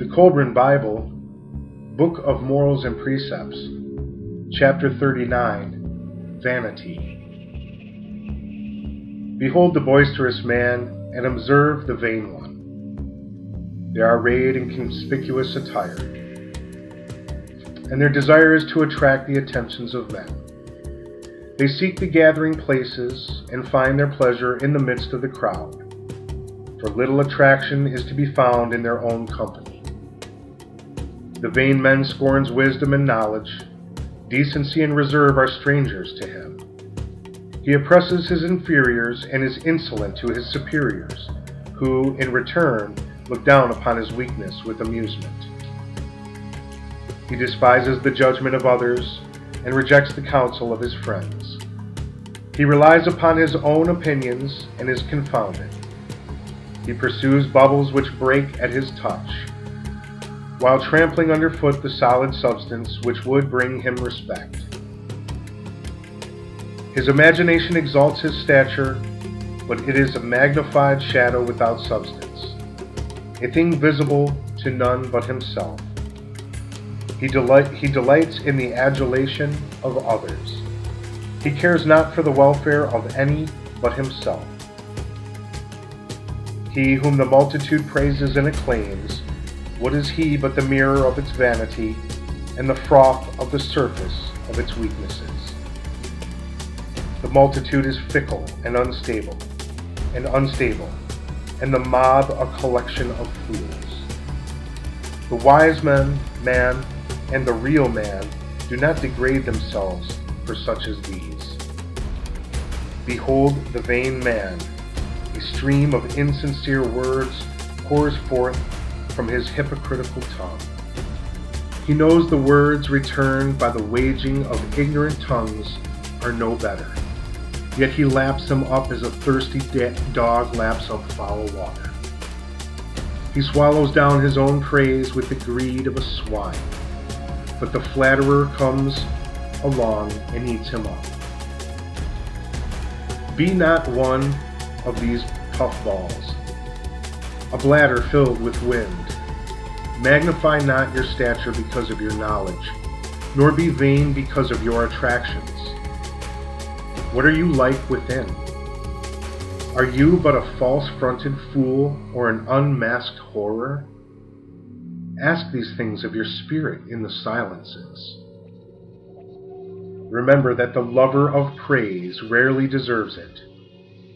The Kolbrin Bible, Book of Morals and Precepts, Chapter 39, Vanity. Behold the boisterous man, and observe the vain one. They are arrayed in conspicuous attire, and their desire is to attract the attentions of men. They seek the gathering places, and find their pleasure in the midst of the crowd, for little attraction is to be found in their own company. The vain man scorns wisdom and knowledge. Decency and reserve are strangers to him. He oppresses his inferiors and is insolent to his superiors, who, in return, look down upon his weakness with amusement. He despises the judgment of others and rejects the counsel of his friends. He relies upon his own opinions and is confounded. He pursues bubbles which break at his touch, while trampling underfoot the solid substance which would bring him respect. His imagination exalts his stature, but it is a magnified shadow without substance, a thing visible to none but himself. He delights in the adulation of others. He cares not for the welfare of any but himself. He whom the multitude praises and acclaims, what is he but the mirror of its vanity and the froth of the surface of its weaknesses? The multitude is fickle and unstable, and the mob a collection of fools. The wise man, and the real man do not degrade themselves for such as these. Behold the vain man. A stream of insincere words pours forth from his hypocritical tongue. He knows the words returned by the waging of ignorant tongues are no better, yet he laps them up as a thirsty dog laps up foul water. He swallows down his own praise with the greed of a swine, but the flatterer comes along and eats him up. Be not one of these puffballs, a bladder filled with wind. Magnify not your stature because of your knowledge, nor be vain because of your attractions. What are you like within? Are you but a false-fronted fool or an unmasked horror? Ask these things of your spirit in the silences. Remember that the lover of praise rarely deserves it,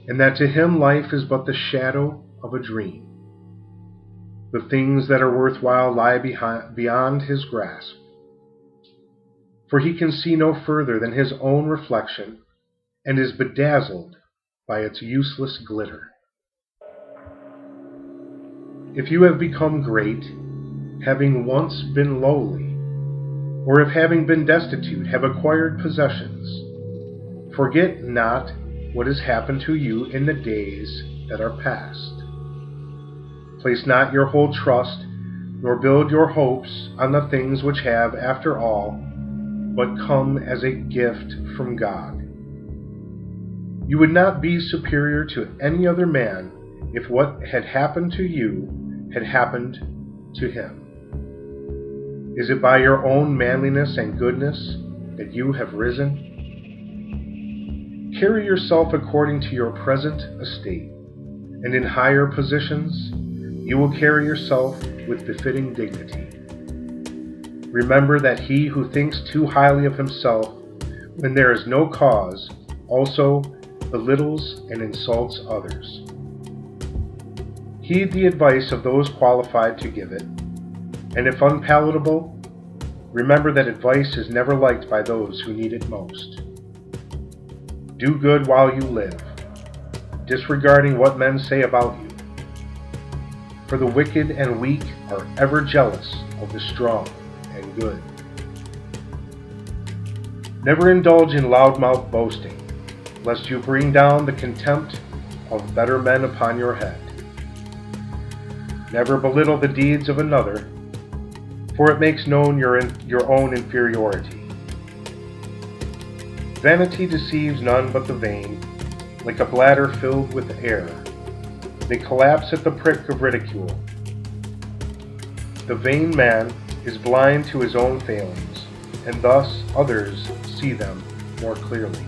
and that to him life is but the shadow of a dream. The things that are worthwhile lie beyond his grasp, for he can see no further than his own reflection and is bedazzled by its useless glitter. If you have become great, having once been lowly, or if having been destitute have acquired possessions, forget not what has happened to you in the days that are past. Place not your whole trust, nor build your hopes on the things which have, after all, but come as a gift from God. You would not be superior to any other man if what had happened to you had happened to him. Is it by your own manliness and goodness that you have risen? Carry yourself according to your present estate, and in higher positions you will carry yourself with befitting dignity. Remember that he who thinks too highly of himself when there is no cause also belittles and insults others. Heed the advice of those qualified to give it, and if unpalatable, remember that advice is never liked by those who need it most. Do good while you live, disregarding what men say about you, for the wicked and weak are ever jealous of the strong and good. Never indulge in loudmouth boasting, lest you bring down the contempt of better men upon your head. Never belittle the deeds of another, for it makes known your own inferiority. Vanity deceives none but the vain, like a bladder filled with air. They collapse at the prick of ridicule. The vain man is blind to his own failings, and thus others see them more clearly.